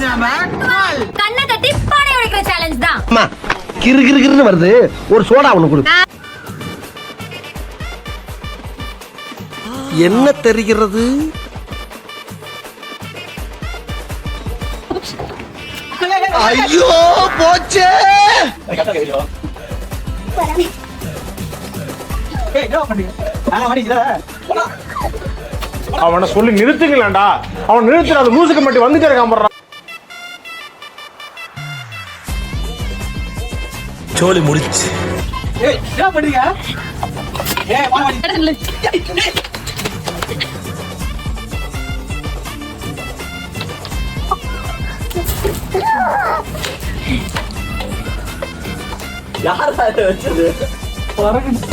கண்ணை கட்டி பானை உடைக்கிற சேலஞ்ச் தான். அம்மா கிறு கிறு கிறுன்னு வருது, ஒரு சோடா ஒண்ணு கொடு. என்ன தெரிகிறது? ஐயோ போச்சே. அவனை சொல்லி நிறுத்துங்களேன்டா. அவன் நிறுத்துற அந்த லூசுக்கு மட்டும் வந்துட்டே இருக்கான். சோலி முடிச்சு.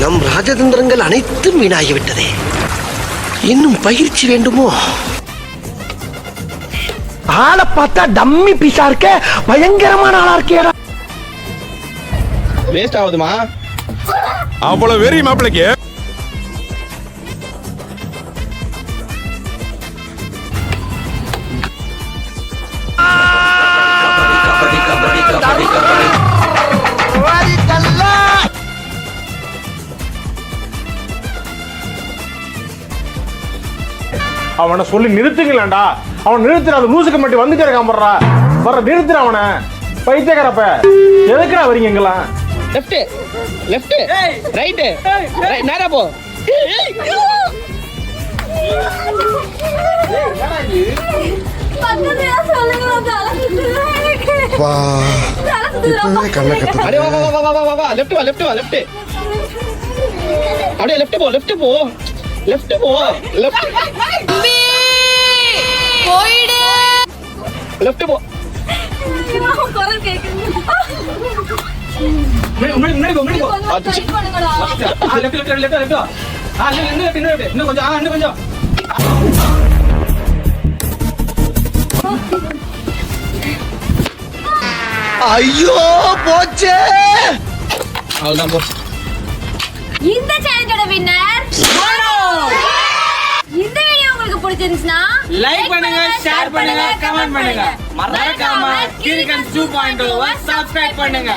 நம் ராஜதந்திரங்கள் அனைத்தும் வீணாகிவிட்டதே. இன்னும் பயிற்சி வேண்டுமோ? ஆளை பார்த்தா டம்மி பீஸா இருக்க, பயங்கரமான ஆளா இருக்கேடா. வேஸ்ட் ஆகுதுமா? அவ்வளவு வெறி மாப்பிளைக்கு. அவனை சொல்லி நிறுத்துங்களேன்டா. அவன் நிறுத்துற அந்த லூசுக்கு மட்டும் வந்துட்டே இருக்கான். வர நிறுத்துற அவனை. பைத்தியக்காரப்ப எதுக்குடா வரீங்க எங்கெல்லாம்? லெஃப்ட் லெஃப்ட் ரைட் நேரா போ. அப்படியே லெஃப்ட் போ லெஃப்ட் போ லெஃப்ட் போ லெஃப்ட் போயிடு. லெஃப்ட் போ. குரல் கேக்குது. முன்னாடி போ முன்னாடி போ. Left left left left. இன்னும் கொஞ்சம் இன்னும் கொஞ்சம். ஐயோ போச்சே. அவ்வளவுதான் போ. இந்த சேலஞ்சோட வின்னர் மனோ. இந்த வீடியோ உங்களுக்கு பிடிச்சிருந்துச்சுனா லைக் பண்ணுங்க, ஷேர் பண்ணுங்க, கமெண்ட் பண்ணுங்க. மறக்காம கிரிக்கன் 2.0 சப்ஸ்கிரைப் பண்ணுங்க.